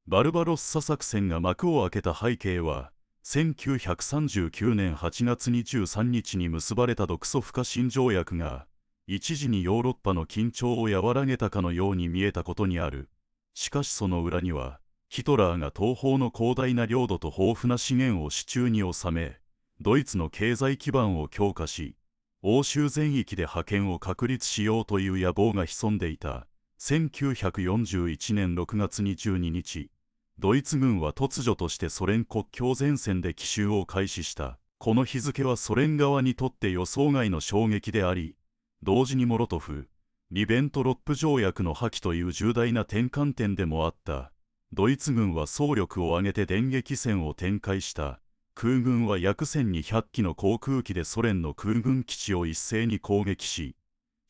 バルバロッサ作戦が幕を開けた背景は、1939年8月23日に結ばれた独ソ不可侵条約が、一時にヨーロッパの緊張を和らげたかのように見えたことにある。しかしその裏には、ヒトラーが東方の広大な領土と豊富な資源を手中に収め、ドイツの経済基盤を強化し、欧州全域で覇権を確立しようという野望が潜んでいた。1941年6月22日、ドイツ軍は突如としてソ連国境前線で奇襲を開始した。この日付はソ連側にとって予想外の衝撃であり、同時にモロトフ・リベントロップ条約の破棄という重大な転換点でもあった。ドイツ軍は総力を挙げて電撃戦を展開した。空軍は約1200機の航空機でソ連の空軍基地を一斉に攻撃し、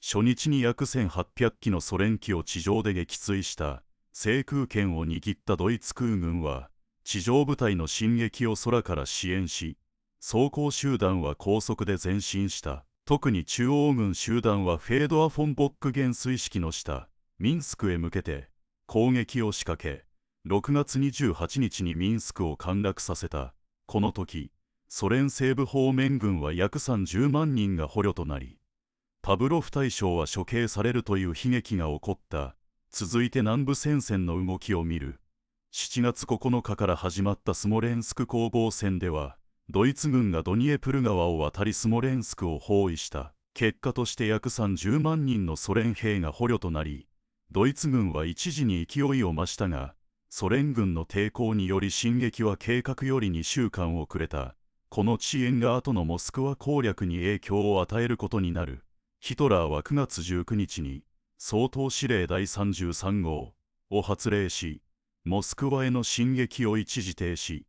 初日に約1800機のソ連機を地上で撃墜した。制空権を握ったドイツ空軍は、地上部隊の進撃を空から支援し、装甲集団は高速で前進した。特に中央軍集団はフェードア・フォン・ボック元帥指揮の下、ミンスクへ向けて攻撃を仕掛け、6月28日にミンスクを陥落させた。この時、ソ連西部方面軍は約30万人が捕虜となり、パブロフ大将は処刑されるという悲劇が起こった。続いて南部戦線の動きを見る。7月9日から始まったスモレンスク攻防戦では、ドイツ軍がドニエプル川を渡りスモレンスクを包囲した。結果として約30万人のソ連兵が捕虜となり、ドイツ軍は一時に勢いを増したが、ソ連軍の抵抗により進撃は計画より2週間遅れた。この遅延が後のモスクワ攻略に影響を与えることになる。ヒトラーは9月19日に、総統司令第33号を発令し、モスクワへの進撃を一時停止。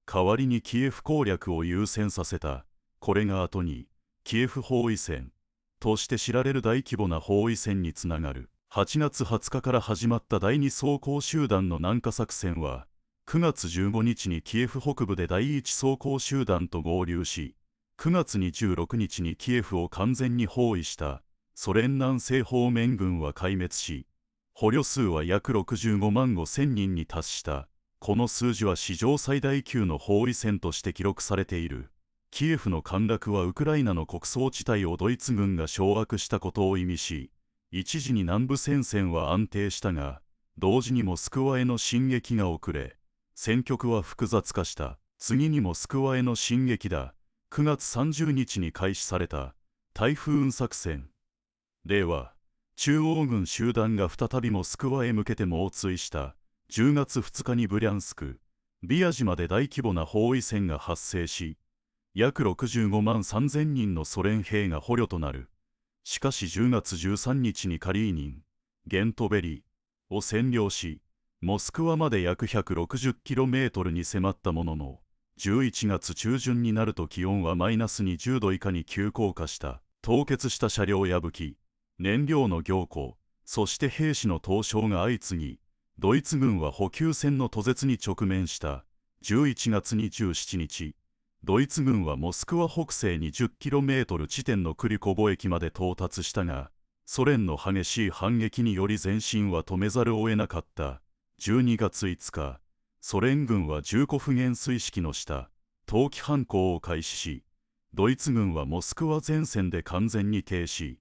代わりにキエフ攻略を優先させた。これが後に、キエフ包囲戦として知られる大規模な包囲戦につながる。8月20日から始まった第2装甲集団の南下作戦は、9月15日にキエフ北部で第1装甲集団と合流し、9月26日にキエフを完全に包囲した。ソ連南西方面軍は壊滅し、捕虜数は約65万5千人に達した。この数字は史上最大級の包囲戦として記録されている。キエフの陥落はウクライナの穀倉地帯をドイツ軍が掌握したことを意味し、一時に南部戦線は安定したが、同時にモスクワへの進撃が遅れ、戦局は複雑化した。次にモスクワへの進撃だ。9月30日に開始された台風作戦。では、中央軍集団が再びモスクワへ向けて猛追した。10月2日にブリャンスク、ビア島で大規模な包囲戦が発生し、約65万3000人のソ連兵が捕虜となる。しかし10月13日にカリーニン、ゲントベリを占領し、モスクワまで約 160km に迫ったものの、11月中旬になると気温はマイナス20度以下に急降下した。凍結した車両や武器、燃料の凝固、そして兵士の凍傷が相次ぎ、ドイツ軍は補給線の途絶に直面した。11月27日、ドイツ軍はモスクワ北西 20km 地点のクリコボ駅まで到達したが、ソ連の激しい反撃により前進は止めざるを得なかった。12月5日、ソ連軍はジューコフ元帥指揮の下、冬季反攻を開始し、ドイツ軍はモスクワ前線で完全に停止、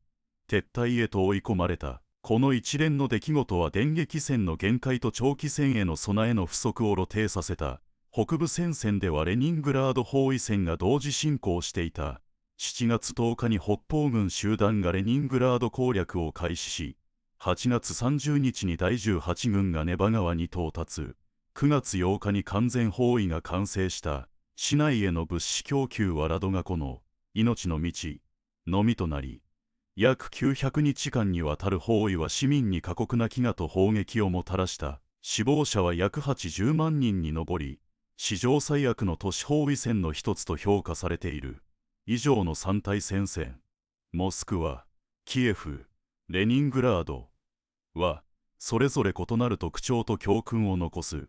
撤退へと追い込まれた。この一連の出来事は電撃戦の限界と長期戦への備えの不足を露呈させた。北部戦線ではレニングラード包囲戦が同時進行していた。7月10日に北方軍集団がレニングラード攻略を開始し、8月30日に第18軍がネバ川に到達。9月8日に完全包囲が完成した。市内への物資供給はラドガ湖の命の道のみとなり、約900日間にわたる包囲は市民に過酷な飢餓と砲撃をもたらした。死亡者は約80万人に上り、史上最悪の都市包囲戦の一つと評価されている。以上の3大戦線、モスクワ、キエフ、レニングラードは、それぞれ異なる特徴と教訓を残す。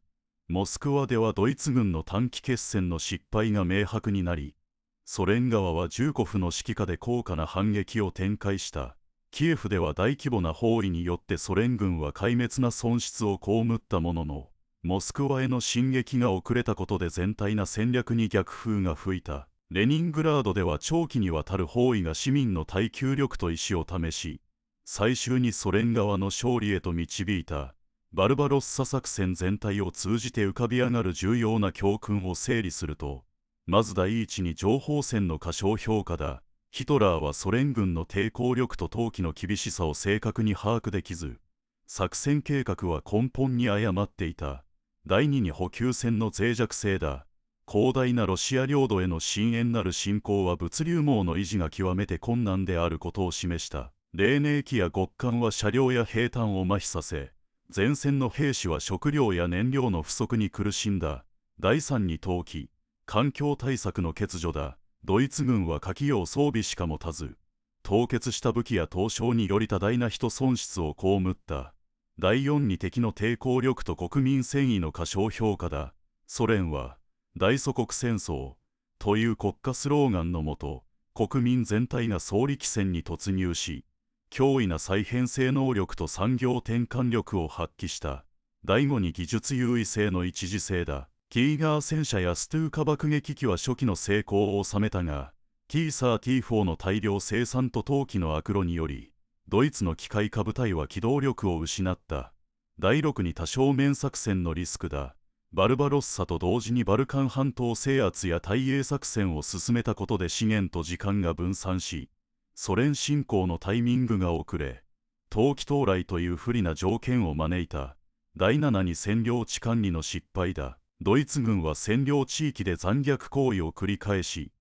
モスクワではドイツ軍の短期決戦の失敗が明白になり、ソ連側はジューコフの指揮下で高価な反撃を展開した。キエフでは大規模な包囲によってソ連軍は壊滅な損失を被ったものの、モスクワへの進撃が遅れたことで全体な戦略に逆風が吹いた。レニングラードでは長期にわたる包囲が市民の耐久力と意志を試し、最終にソ連側の勝利へと導いた。バルバロッサ作戦全体を通じて浮かび上がる重要な教訓を整理すると、まず第一に情報戦の過小評価だ。ヒトラーはソ連軍の抵抗力と投機の厳しさを正確に把握できず、作戦計画は根本に誤っていた。第二に補給線の脆弱性だ。広大なロシア領土への深遠なる侵攻は物流網の維持が極めて困難であることを示した。冷寧期や極寒は車両や兵隊を麻痺させ、前線の兵士は食料や燃料の不足に苦しんだ。第三に投機、環境対策の欠如だ。ドイツ軍は火器用装備しか持たず、凍結した武器や凍傷により多大な人損失を被った。第四に敵の抵抗力と国民戦意の過小評価だ。ソ連は、大祖国戦争という国家スローガンのもと、国民全体が総力戦に突入し、驚異な再編成能力と産業転換力を発揮した。第五に技術優位性の一時性だ。キーガー戦車やストゥーカ爆撃機は初期の成功を収めたが、T-34の大量生産と投機の悪路により、ドイツの機械化部隊は機動力を失った。第6に多正面作戦のリスクだ。バルバロッサと同時にバルカン半島制圧や大英作戦を進めたことで資源と時間が分散し、ソ連侵攻のタイミングが遅れ、冬季到来という不利な条件を招いた。第7に占領地管理の失敗だ。ドイツ軍は占領地域で残虐行為を繰り返し、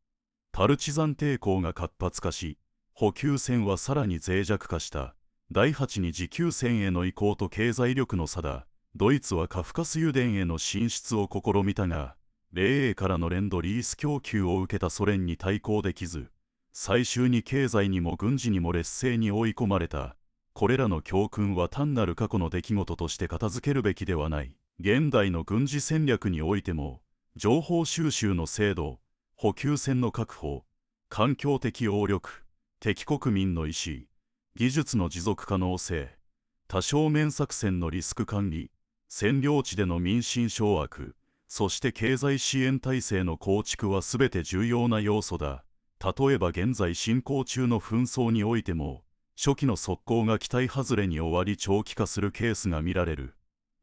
パルチザン抵抗が活発化し、補給線はさらに脆弱化した。第8に持久戦への移行と経済力の差だ。ドイツはカフカス油田への進出を試みたが、米英からのレンドリース供給を受けたソ連に対抗できず、最終に経済にも軍事にも劣勢に追い込まれた。これらの教訓は単なる過去の出来事として片付けるべきではない。現代の軍事戦略においても、情報収集の精度、補給線の確保、環境的応力、敵国民の意思、技術の持続可能性、多正面作戦のリスク管理、占領地での民心掌握、そして経済支援体制の構築はすべて重要な要素だ。例えば現在進行中の紛争においても、初期の速攻が期待外れに終わり長期化するケースが見られる。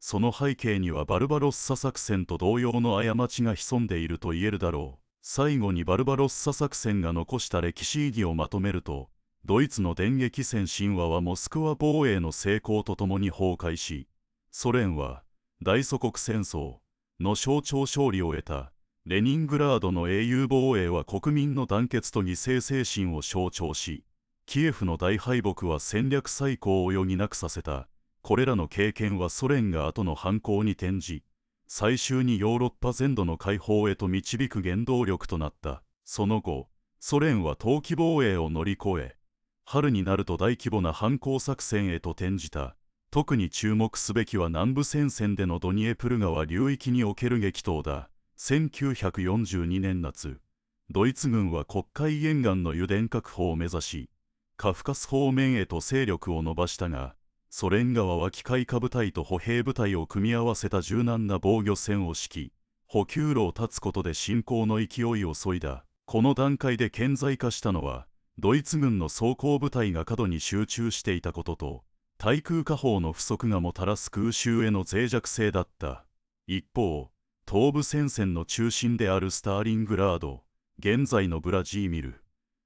その背景にはバルバロッサ作戦と同様の過ちが潜んでいると言えるだろう。最後にバルバロッサ作戦が残した歴史意義をまとめると、ドイツの電撃戦神話はモスクワ防衛の成功とともに崩壊し、ソ連は大祖国戦争の象徴勝利を得た。レニングラードの英雄防衛は国民の団結と犠牲精神を象徴し、キエフの大敗北は戦略再考を余儀なくさせた。これらの経験はソ連が後の反攻に転じ、最終にヨーロッパ全土の解放へと導く原動力となった。その後、ソ連は冬季防衛を乗り越え、春になると大規模な反攻作戦へと転じた。特に注目すべきは南部戦線でのドニエプル川流域における激闘だ。1942年夏、ドイツ軍は黒海沿岸の油田確保を目指し、カフカス方面へと勢力を伸ばしたが、ソ連側は機械化部隊と歩兵部隊を組み合わせた柔軟な防御線を敷き、補給路を断つことで侵攻の勢いを削いだ。この段階で顕在化したのは、ドイツ軍の装甲部隊が過度に集中していたことと、対空火砲の不足がもたらす空襲への脆弱性だった。一方、東部戦線の中心であるスターリングラード、現在のブラジーミル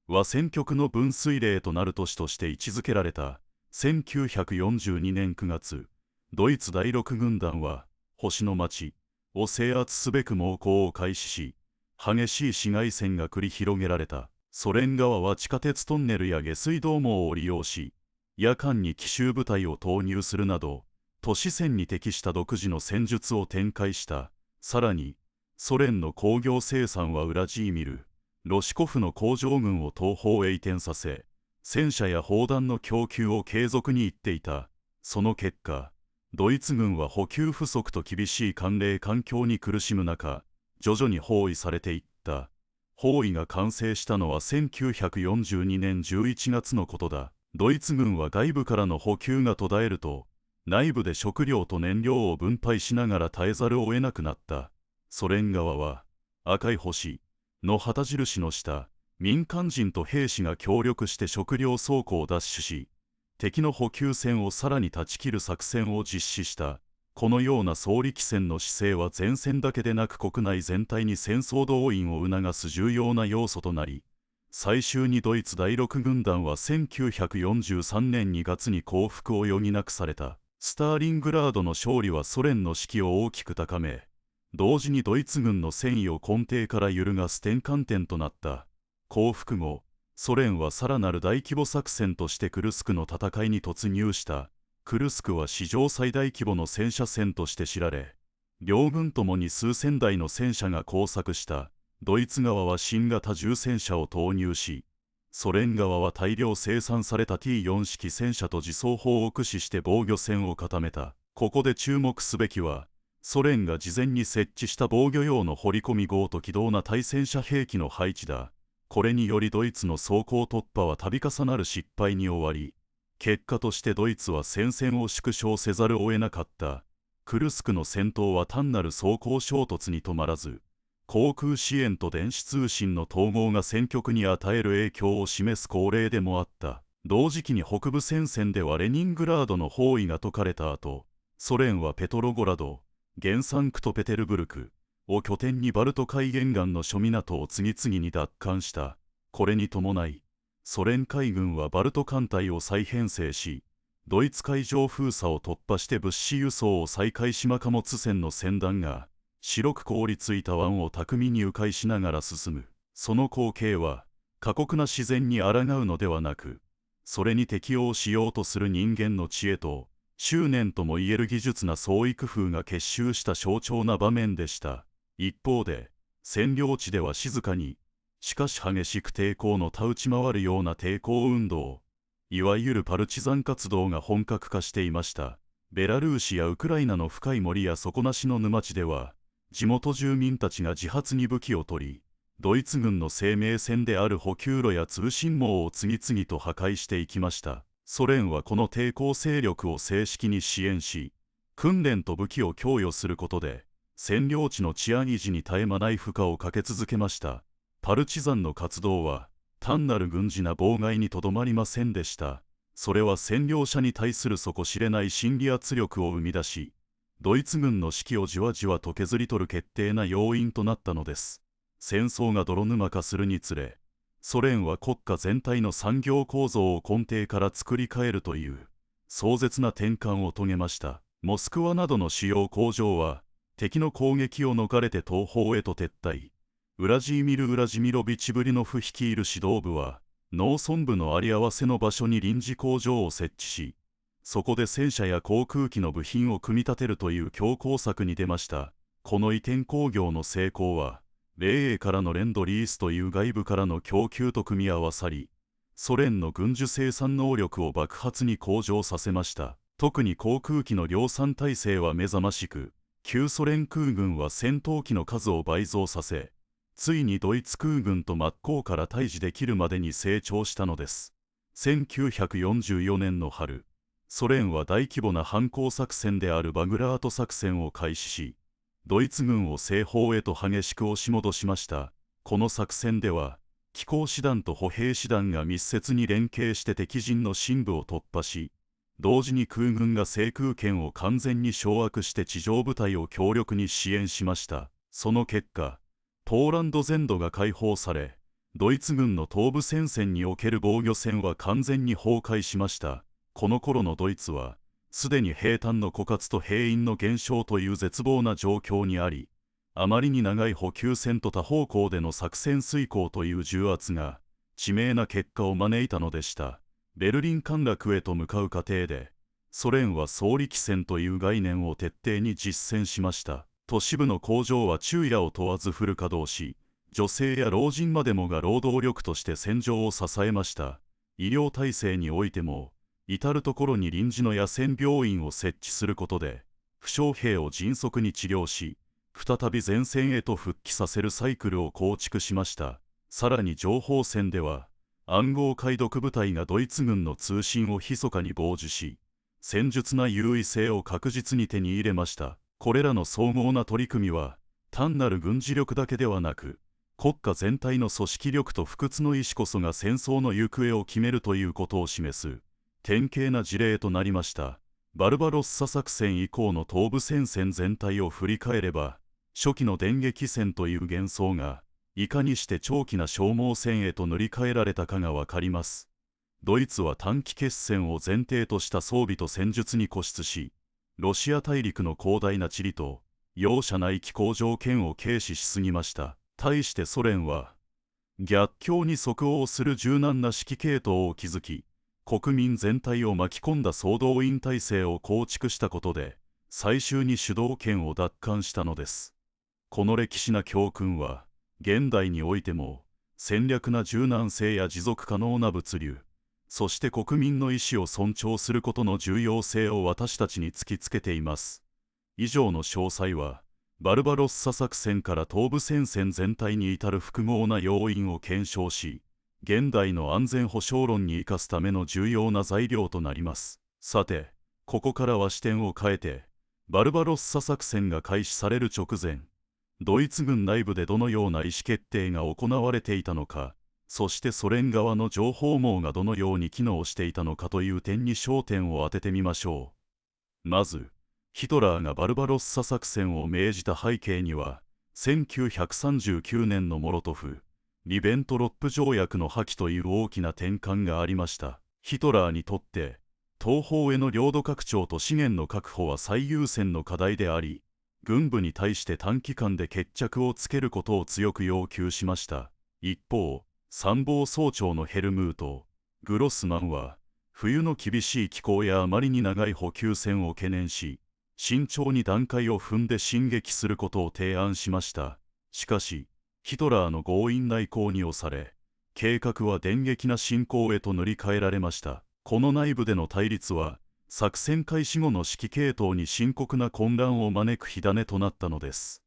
は戦局の分水嶺となる都市として位置づけられた。1942年9月、ドイツ第6軍団は星の町を制圧すべく猛攻を開始し、激しい市街戦が繰り広げられた。ソ連側は地下鉄トンネルや下水道網を利用し、夜間に奇襲部隊を投入するなど、都市戦に適した独自の戦術を展開した。さらに、ソ連の工業生産はウラジーミル、ロシコフの工場群を東方へ移転させ、戦車や砲弾の供給を継続に行っていた。その結果、ドイツ軍は補給不足と厳しい寒冷環境に苦しむ中、徐々に包囲されていった。包囲が完成したのは1942年11月のことだ。ドイツ軍は外部からの補給が途絶えると、内部で食料と燃料を分配しながら耐えざるを得なくなったソ連側は、赤い星の旗印の下、民間人と兵士が協力して食料倉庫を奪取し、敵の補給線をさらに断ち切る作戦を実施した。このような総力戦の姿勢は前線だけでなく国内全体に戦争動員を促す重要な要素となり、最終にドイツ第6軍団は1943年2月に降伏を余儀なくされた。スターリングラードの勝利はソ連の士気を大きく高め、同時にドイツ軍の戦意を根底から揺るがす転換点となった。降伏後、ソ連はさらなる大規模作戦としてクルスクの戦いに突入した。クルスクは史上最大規模の戦車戦として知られ、両軍ともに数千台の戦車が交錯した。ドイツ側は新型重戦車を投入し、ソ連側は大量生産された T4 式戦車と自走砲を駆使して防御線を固めた。ここで注目すべきは、ソ連が事前に設置した防御用の掘り込み壕と機動な対戦車兵器の配置だ。これによりドイツの装甲突破は度重なる失敗に終わり、結果としてドイツは戦線を縮小せざるを得なかった。クルスクの戦闘は単なる装甲衝突に止まらず、航空支援と電子通信の統合が戦局に与える影響を示す恒例でもあった。同時期に北部戦線ではレニングラードの包囲が解かれた後、ソ連はペトロゴラド、原サンクトペテルブルクを拠点にバルト海沿岸の諸港を次々に奪還した。これに伴い、ソ連海軍はバルト艦隊を再編成し、ドイツ海上封鎖を突破して物資輸送を再開し、貨物船の船団が白く凍りついた湾を巧みに迂回しながら進む。その光景は過酷な自然に抗うのではなく、それに適応しようとする人間の知恵と執念ともいえる技術な創意工夫が結集した象徴な場面でした。一方で占領地では静かに、しかし激しく抵抗の立ち回るような抵抗運動、いわゆるパルチザン活動が本格化していました。ベラルーシやウクライナの深い森や底なしの沼地では、地元住民たちが自発に武器を取り、ドイツ軍の生命線である補給路や通信網を次々と破壊していきました。ソ連はこの抵抗勢力を正式に支援し、訓練と武器を供与することで、占領地の治安維持に絶え間ない負荷をかけ続けました。パルチザンの活動は単なる軍事な妨害にとどまりませんでした。それは占領者に対する底知れない心理圧力を生み出し、ドイツ軍の士気をじわじわと削り取る決定な要因となったのです。戦争が泥沼化するにつれ、ソ連は国家全体の産業構造を根底から作り変えるという壮絶な転換を遂げました。モスクワなどの主要工場は敵の攻撃を逃れて東方へと撤退。ウラジーミル・ウラジミロビチ・ブリノフ率いる指導部は農村部のあり合わせの場所に臨時工場を設置し、そこで戦車や航空機の部品を組み立てるという強攻策に出ました。この移転工業の成功は米英からのレンドリースという外部からの供給と組み合わさり、ソ連の軍需生産能力を爆発に向上させました。特に航空機の量産体制は目覚ましく、旧ソ連空軍は戦闘機の数を倍増させ、ついにドイツ空軍と真っ向から対峙できるまでに成長したのです。1944年の春、ソ連は大規模な反攻作戦であるバグラート作戦を開始し、ドイツ軍を西方へと激しく押し戻しました。この作戦では、機甲師団と歩兵師団が密接に連携して敵陣の深部を突破し、同時に空軍が制空権を完全に掌握して地上部隊を強力に支援しました。その結果、ポーランド全土が解放され、ドイツ軍の東部戦線における防御線は完全に崩壊しました。この頃のドイツは、すでに兵隊の枯渇と兵員の減少という絶望な状況にあり、あまりに長い補給線と多方向での作戦遂行という重圧が、致命な結果を招いたのでした。ベルリン陥落へと向かう過程で、ソ連は総力戦という概念を徹底に実践しました。都市部の工場は昼夜を問わずフル稼働し、女性や老人までもが労働力として戦場を支えました。医療体制においても、至る所に臨時の野戦病院を設置することで、負傷兵を迅速に治療し、再び前線へと復帰させるサイクルを構築しました。さらに情報戦では、暗号解読部隊がドイツ軍の通信を密かに傍受し、戦術な優位性を確実に手に入れました。これらの総合な取り組みは、単なる軍事力だけではなく、国家全体の組織力と不屈の意志こそが戦争の行方を決めるということを示す典型な事例となりました。バルバロッサ作戦以降の東部戦線全体を振り返れば、初期の電撃戦という幻想がいかにして長期な消耗戦へと塗り替えられたかがわかります。ドイツは短期決戦を前提とした装備と戦術に固執し、ロシア大陸の広大な地理と容赦ない気候条件を軽視しすぎました。対してソ連は逆境に即応する柔軟な指揮系統を築き、国民全体を巻き込んだ総動員体制を構築したことで最終に主導権を奪還したのです。この歴史な教訓は現代においても戦略な柔軟性や持続可能な物流、そして国民の意思を尊重することの重要性を私たちに突きつけています。以上の詳細はバルバロッサ作戦から東部戦線全体に至る複合な要因を検証し、現代の安全保障論に生かすための重要な材料となります。さて、ここからは視点を変えて、バルバロッサ作戦が開始される直前、ドイツ軍内部でどのような意思決定が行われていたのか、そしてソ連側の情報網がどのように機能していたのかという点に焦点を当ててみましょう。まず、ヒトラーがバルバロッサ作戦を命じた背景には、1939年のモロトフ・リベントロップ条約の破棄という大きな転換がありました。ヒトラーにとって、東方への領土拡張と資源の確保は最優先の課題であり、軍部に対して短期間で決着をつけることを強く要求しました。一方、参謀総長のヘルムート・グロスマンは、冬の厳しい気候やあまりに長い補給線を懸念し、慎重に段階を踏んで進撃することを提案しました。しかし、ヒトラーの強引な意向に押され、計画は電撃な進行へと塗り替えられました。この内部での対立は、作戦開始後の指揮系統に深刻な混乱を招く火種となったのです。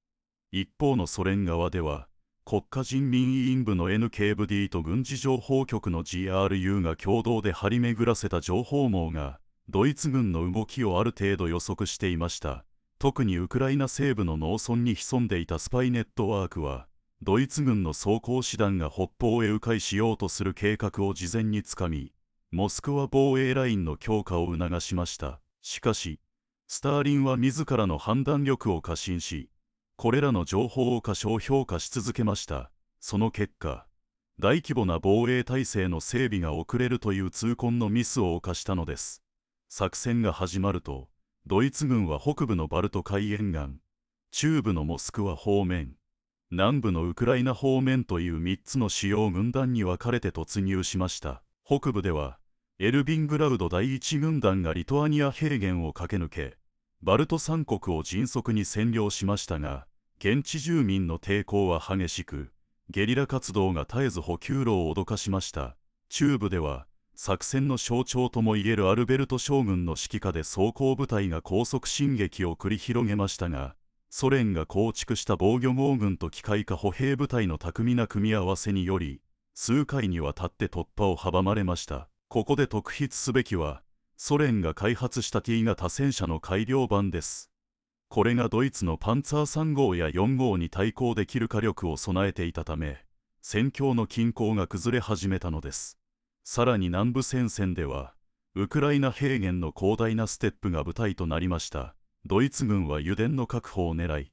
一方のソ連側では、国家人民委員部の NKVD と軍事情報局の GRU が共同で張り巡らせた情報網が、ドイツ軍の動きをある程度予測していました。特にウクライナ西部の農村に潜んでいたスパイネットワークは、ドイツ軍の装甲師団が北方へ迂回しようとする計画を事前につかみ、モスクワ防衛ラインの強化を促しました。しかし、スターリンは自らの判断力を過信し、これらの情報を過小評価し続けました。その結果、大規模な防衛体制の整備が遅れるという痛恨のミスを犯したのです。作戦が始まると、ドイツ軍は北部のバルト海沿岸、中部のモスクワ方面、南部のウクライナ方面という3つの主要軍団に分かれて突入しました。北部では、エルビングラウド第一軍団がリトアニア平原を駆け抜け、バルト三国を迅速に占領しましたが、現地住民の抵抗は激しく、ゲリラ活動が絶えず補給路を脅かしました。中部では、作戦の象徴ともいえるアルベルト将軍の指揮下で装甲部隊が高速進撃を繰り広げましたが、ソ連が構築した防御網軍と機械化歩兵部隊の巧みな組み合わせにより、数回にわたって突破を阻まれました。ここで特筆すべきは、ソ連が開発した T 型戦車の改良版です。これがドイツのパンツァー3号や4号に対抗できる火力を備えていたため、戦況の均衡が崩れ始めたのです。さらに南部戦線では、ウクライナ平原の広大なステップが舞台となりました。ドイツ軍は油田の確保を狙い、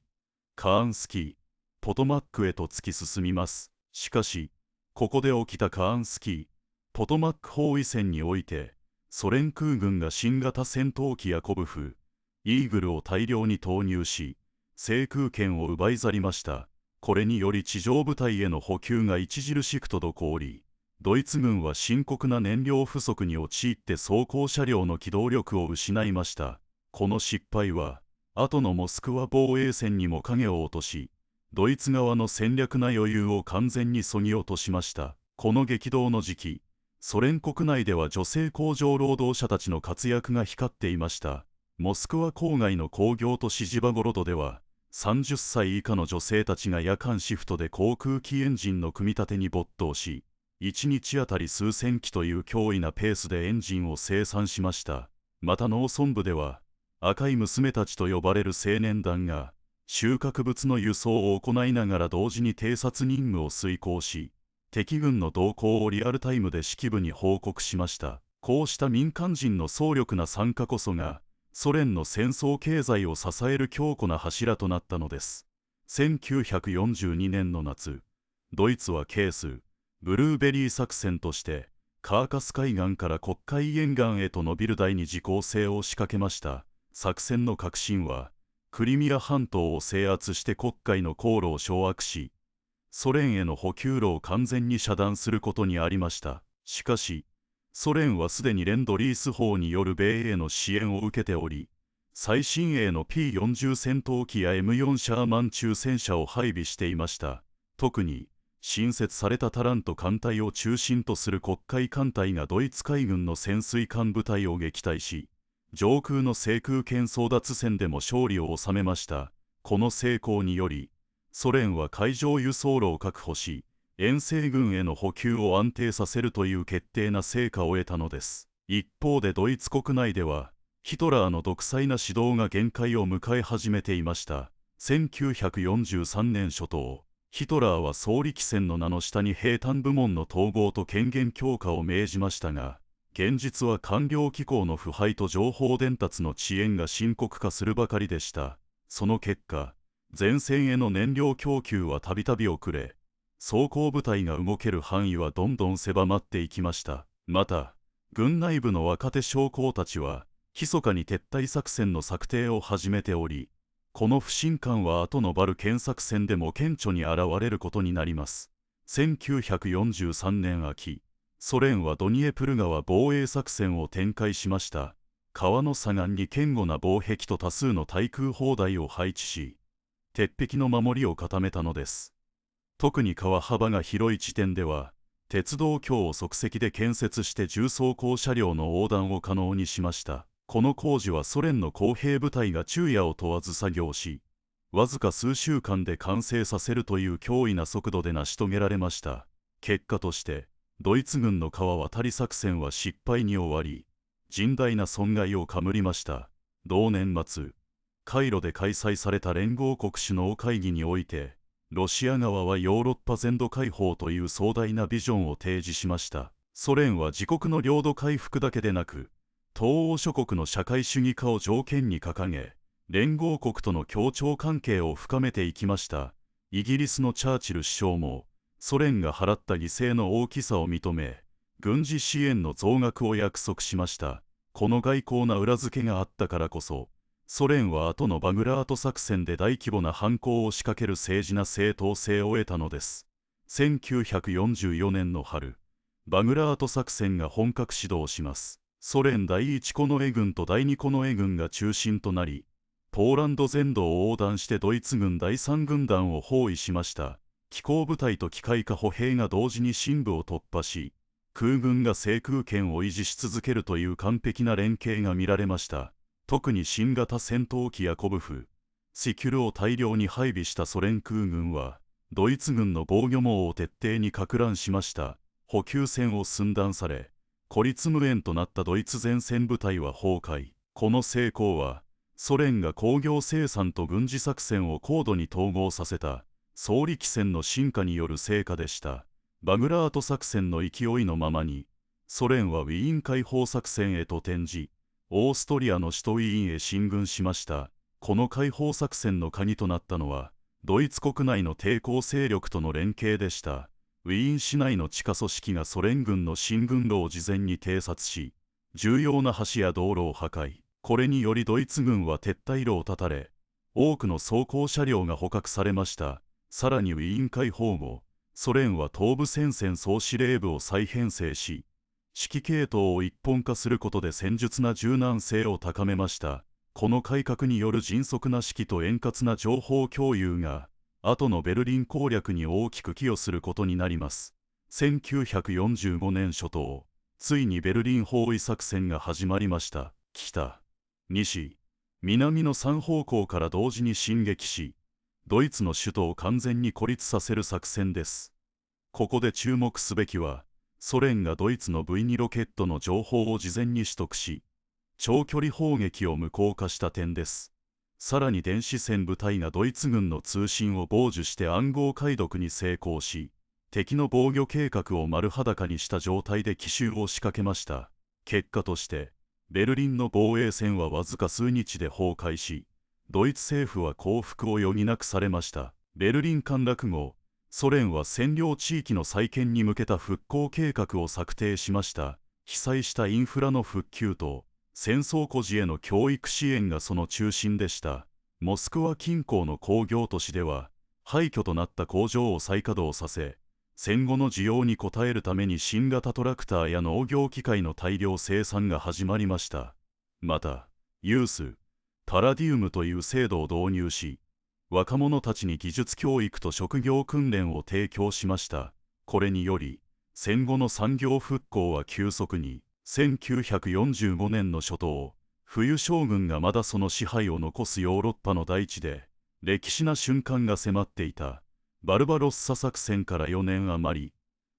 カーンスキー、ポトマックへと突き進みます。しかし、ここで起きたカーンスキー、ポトマック包囲戦において、ソ連空軍が新型戦闘機やコブフ、イーグルを大量に投入し、制空権を奪い去りました。これにより地上部隊への補給が著しく滞り、ドイツ軍は深刻な燃料不足に陥って装甲車両の機動力を失いました。この失敗は、後のモスクワ防衛戦にも影を落とし、ドイツ側の戦略な余裕を完全に削ぎ落としました。この激動の時期、ソ連国内では女性工場労働者たちの活躍が光っていました。モスクワ郊外の工業都市ジバゴロドでは、30歳以下の女性たちが夜間シフトで航空機エンジンの組み立てに没頭し、1日あたり数千機という驚異なペースでエンジンを生産しました。また農村部では赤い娘たちと呼ばれる青年団が収穫物の輸送を行いながら同時に偵察任務を遂行し、敵軍の動向をリアルタイムで指揮部に報告しました。こうした民間人の総力な参加こそがソ連の戦争経済を支える強固な柱となったのです。1942年の夏、ドイツはケース・ブルーベリー作戦としてカーカス海岸から黒海沿岸へと伸びる第二次攻勢を仕掛けました。作戦の核心はクリミア半島を制圧して黒海の航路を掌握し、ソ連への補給路を完全に遮断することにありました。しかしソ連はすでにレンドリース法による米英の支援を受けており、最新鋭の P40 戦闘機や M4 シャーマン中戦車を配備していました。特に新設されたタラント艦隊を中心とする黒海艦隊がドイツ海軍の潜水艦部隊を撃退し、上空の制空権争奪戦でも勝利を収めました。この成功によりソ連は海上輸送路を確保し、遠征軍への補給を安定させるという決定な成果を得たのです。一方でドイツ国内ではヒトラーの独裁な指導が限界を迎え始めていました。1943年初頭、ヒトラーは総力戦の名の下に兵隊部門の統合と権限強化を命じましたが、現実は官僚機構の腐敗と情報伝達の遅延が深刻化するばかりでした。その結果、前線への燃料供給はたびたび遅れ、装甲部隊が動ける範囲はどんどん狭まっていきました。また、軍内部の若手将校たちは、密かに撤退作戦の策定を始めており、この不信感は後のバルケン作戦でも顕著に現れることになります。1943年秋、ソ連はドニエプル川防衛作戦を展開しました。川の左岸に堅固な防壁と多数の対空砲台を配置し、鉄壁の守りを固めたのです。特に川幅が広い地点では、鉄道橋を即席で建設して重装甲車両の横断を可能にしました。この工事はソ連の工兵部隊が昼夜を問わず作業し、わずか数週間で完成させるという驚異な速度で成し遂げられました。結果として、ドイツ軍の川渡り作戦は失敗に終わり、甚大な損害をかむりました。同年末、カイロで開催された連合国首脳会議において、ロシア側はヨーロッパ全土解放という壮大なビジョンを提示しました。ソ連は自国の領土回復だけでなく、東欧諸国の社会主義化を条件に掲げ、連合国との協調関係を深めていきました。イギリスのチャーチル首相も、ソ連が払った犠牲の大きさを認め、軍事支援の増額を約束しました。この外交な裏付けがあったからこそ、ソ連は後のバグラート作戦で大規模な反攻を仕掛ける政治な正当性を得たのです。1944年の春、バグラート作戦が本格始動します。ソ連第一近衛軍と第二近衛軍が中心となり、ポーランド全土を横断してドイツ軍第三軍団を包囲しました。機甲部隊と機械化歩兵が同時に深部を突破し、空軍が制空権を維持し続けるという完璧な連携が見られました。特に新型戦闘機やコブフ、シキュルを大量に配備したソ連空軍は、ドイツ軍の防御網を徹底に撹乱しました。補給線を寸断され、孤立無援となったドイツ前線部隊は崩壊。この成功は、ソ連が工業生産と軍事作戦を高度に統合させた、総力戦の進化による成果でした。バグラート作戦の勢いのままに、ソ連はウィーン解放作戦へと転じ、オーストリアの首都ウィーンへ進軍しました。この解放作戦の鍵となったのは、ドイツ国内の抵抗勢力との連携でした。ウィーン市内の地下組織がソ連軍の進軍路を事前に偵察し、重要な橋や道路を破壊。これによりドイツ軍は撤退路を断たれ、多くの装甲車両が捕獲されました。さらにウィーン解放後、ソ連は東部戦線総司令部を再編成し、指揮系統を一本化することで戦術な柔軟性を高めました。この改革による迅速な指揮と円滑な情報共有が、後のベルリン攻略に大きく寄与することになります。1945年初頭、ついにベルリン包囲作戦が始まりました。北、西、南の3方向から同時に進撃し、ドイツの首都を完全に孤立させる作戦です。ここで注目すべきは、ソ連がドイツの V2 ロケットの情報を事前に取得し、長距離砲撃を無効化した点です。さらに電子戦部隊がドイツ軍の通信を傍受して暗号解読に成功し、敵の防御計画を丸裸にした状態で奇襲を仕掛けました。結果として、ベルリンの防衛線はわずか数日で崩壊し、ドイツ政府は降伏を余儀なくされました。ベルリン陥落後、ソ連は占領地域の再建に向けた復興計画を策定しました。被災したインフラの復旧と、戦争孤児への教育支援がその中心でした。モスクワ近郊の工業都市では、廃墟となった工場を再稼働させ、戦後の需要に応えるために新型トラクターや農業機械の大量生産が始まりました。また、ユース、パラディウムという制度を導入し、若者たちに技術教育と職業訓練を提供しました。これにより、戦後の産業復興は急速に、1945年の初頭、冬将軍がまだその支配を残すヨーロッパの大地で、歴史な瞬間が迫っていた。バルバロッサ作戦から4年余り、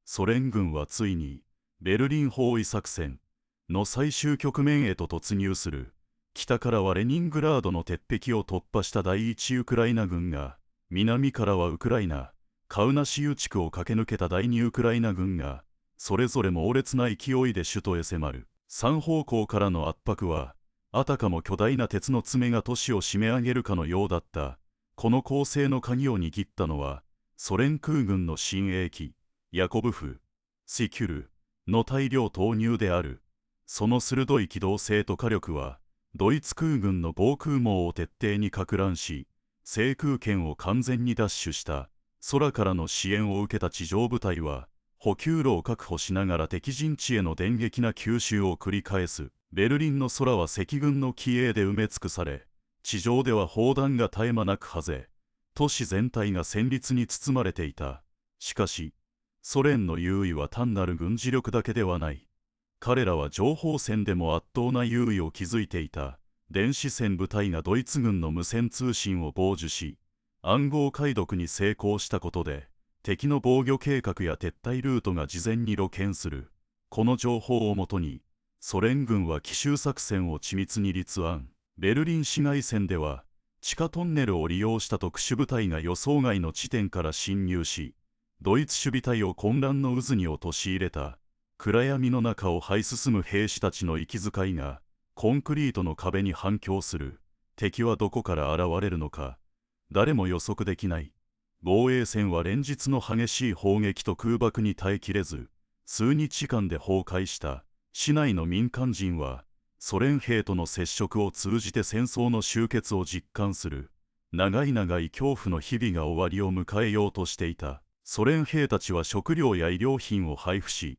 ソ連軍はついに、ベルリン包囲作戦の最終局面へと突入する。北からはレニングラードの鉄壁を突破した第一ウクライナ軍が、南からはウクライナ、カウナシユ地区を駆け抜けた第二ウクライナ軍が、それぞれ猛烈な勢いで首都へ迫る。3方向からの圧迫は、あたかも巨大な鉄の爪が都市を締め上げるかのようだった。この攻勢の鍵を握ったのは、ソ連空軍の新鋭機、ヤコブフ、シキュルの大量投入である。その鋭い機動性と火力は、ドイツ空軍の防空網を徹底に撹乱し、制空権を完全に奪取した。空からの支援を受けた地上部隊は、補給路を確保しながら敵陣地への電撃な急襲を繰り返す。ベルリンの空は赤軍の機影で埋め尽くされ、地上では砲弾が絶え間なくはぜ、都市全体が戦慄に包まれていた。しかし、ソ連の優位は単なる軍事力だけではない。彼らは情報戦でも圧倒な優位を築いていた。電子戦部隊がドイツ軍の無線通信を傍受し、暗号解読に成功したことで、敵の防御計画や撤退ルートが事前に露見する。この情報をもとに、ソ連軍は奇襲作戦を緻密に立案。ベルリン市街戦では、地下トンネルを利用した特殊部隊が予想外の地点から侵入し、ドイツ守備隊を混乱の渦に陥れた。暗闇の中を這い進む兵士たちの息遣いが、コンクリートの壁に反響する。敵はどこから現れるのか、誰も予測できない。防衛線は連日の激しい砲撃と空爆に耐えきれず、数日間で崩壊した。市内の民間人は、ソ連兵との接触を通じて戦争の終結を実感する。長い長い恐怖の日々が終わりを迎えようとしていた。ソ連兵たちは食料や医療品を配布し、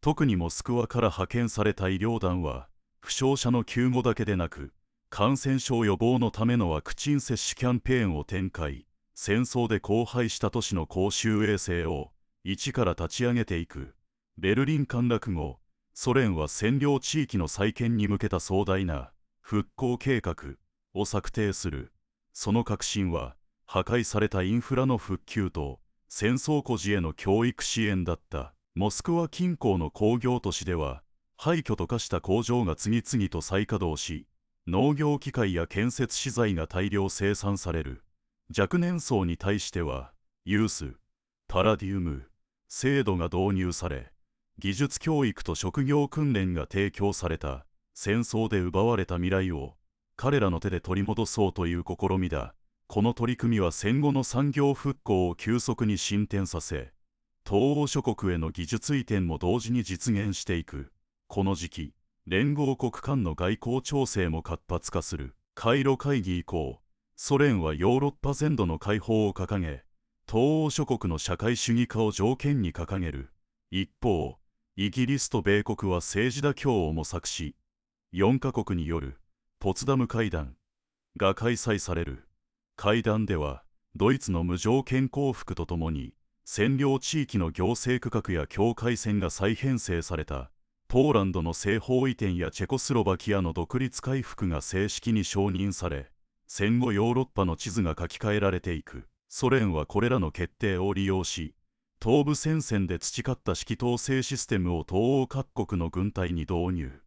特にモスクワから派遣された医療団は、負傷者の救護だけでなく、感染症予防のためのワクチン接種キャンペーンを展開。戦争で荒廃した都市の公衆衛生を一から立ち上げていく。ベルリン陥落後、ソ連は占領地域の再建に向けた壮大な復興計画を策定する。その核心は破壊されたインフラの復旧と戦争孤児への教育支援だった。モスクワ近郊の工業都市では廃墟と化した工場が次々と再稼働し、農業機械や建設資材が大量生産される。若年層に対してはユース、パラディウム制度が導入され、技術教育と職業訓練が提供された。戦争で奪われた未来を彼らの手で取り戻そうという試みだ。この取り組みは戦後の産業復興を急速に進展させ、東欧諸国への技術移転も同時に実現していく。この時期、連合国間の外交調整も活発化する。カイロ会議以降、ソ連はヨーロッパ全土の解放を掲げ、東欧諸国の社会主義化を条件に掲げる。一方、イギリスと米国は政治妥協を模索し、4カ国によるポツダム会談が開催される。会談では、ドイツの無条件降伏とともに、占領地域の行政区画や境界線が再編成された。ポーランドの西方移転やチェコスロバキアの独立回復が正式に承認され、戦後ヨーロッパの地図が書き換えられていく。ソ連はこれらの決定を利用し、東部戦線で培った指揮統制システムを東欧各国の軍隊に導入。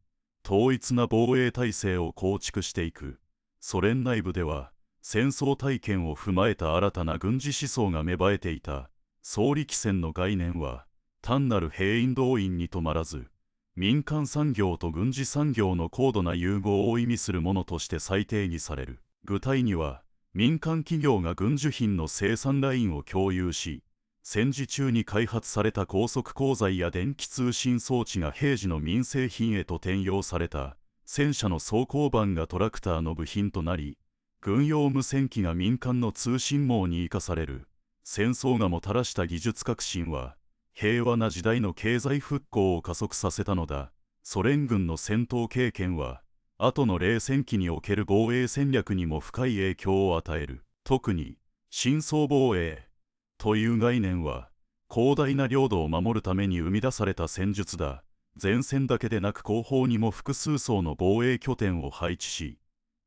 統一な防衛体制を構築していく。ソ連内部では戦争体験を踏まえた新たな軍事思想が芽生えていた。総力戦の概念は単なる兵員動員にとまらず、民間産業と軍事産業の高度な融合を意味するものとして再定義される。具体には、民間企業が軍需品の生産ラインを共有し、戦時中に開発された高速鋼材や電気通信装置が平時の民生品へと転用された。戦車の装甲板がトラクターの部品となり、軍用無線機が民間の通信網に生かされる。戦争がもたらした技術革新は、平和な時代の経済復興を加速させたのだ。ソ連軍の戦闘経験は、後の冷戦期における防衛戦略にも深い影響を与える。特に、深層防衛という概念は、広大な領土を守るために生み出された戦術だ。前線だけでなく後方にも複数層の防衛拠点を配置し、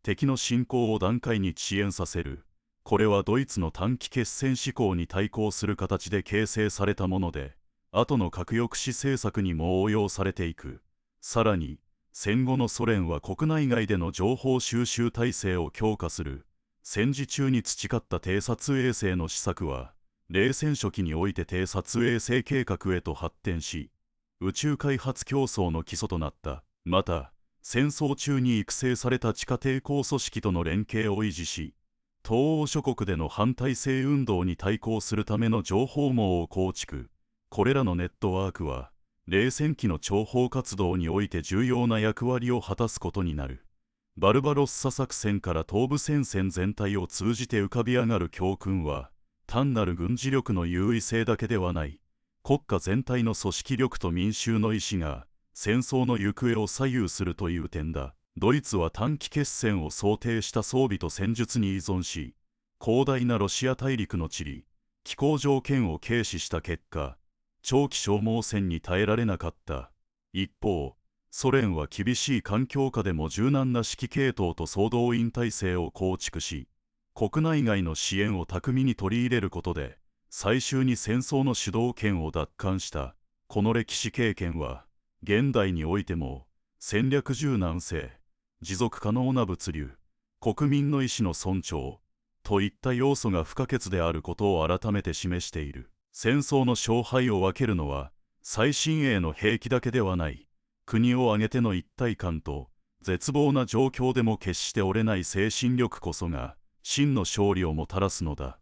敵の侵攻を段階に遅延させる。これはドイツの短期決戦思考に対抗する形で形成されたもので、後の核抑止政策にも応用されていく。さらに、戦後のソ連は国内外での情報収集体制を強化する。戦時中に培った偵察衛星の施策は、冷戦初期において偵察衛星計画へと発展し、宇宙開発競争の基礎となった。また、戦争中に育成された地下抵抗組織との連携を維持し、東欧諸国での反体制運動に対抗するための情報網を構築。これらのネットワークは、冷戦期の諜報活動において重要な役割を果たすことになる。バルバロッサ作戦から東部戦線全体を通じて浮かび上がる教訓は、単なる軍事力の優位性だけではない。国家全体の組織力と民衆の意志が、戦争の行方を左右するという点だ。ドイツは短期決戦を想定した装備と戦術に依存し、広大なロシア大陸の地理、気候条件を軽視した結果、長期消耗戦に耐えられなかった。一方、ソ連は厳しい環境下でも柔軟な指揮系統と総動員体制を構築し、国内外の支援を巧みに取り入れることで、最終に戦争の主導権を奪還した。この歴史経験は、現代においても、戦略柔軟性、持続可能な物流、国民の意思の尊重、といった要素が不可欠であることを改めて示している。戦争の勝敗を分けるのは、最新鋭の兵器だけではない。国を挙げての一体感と、絶望な状況でも決して折れない精神力こそが、真の勝利をもたらすのだ。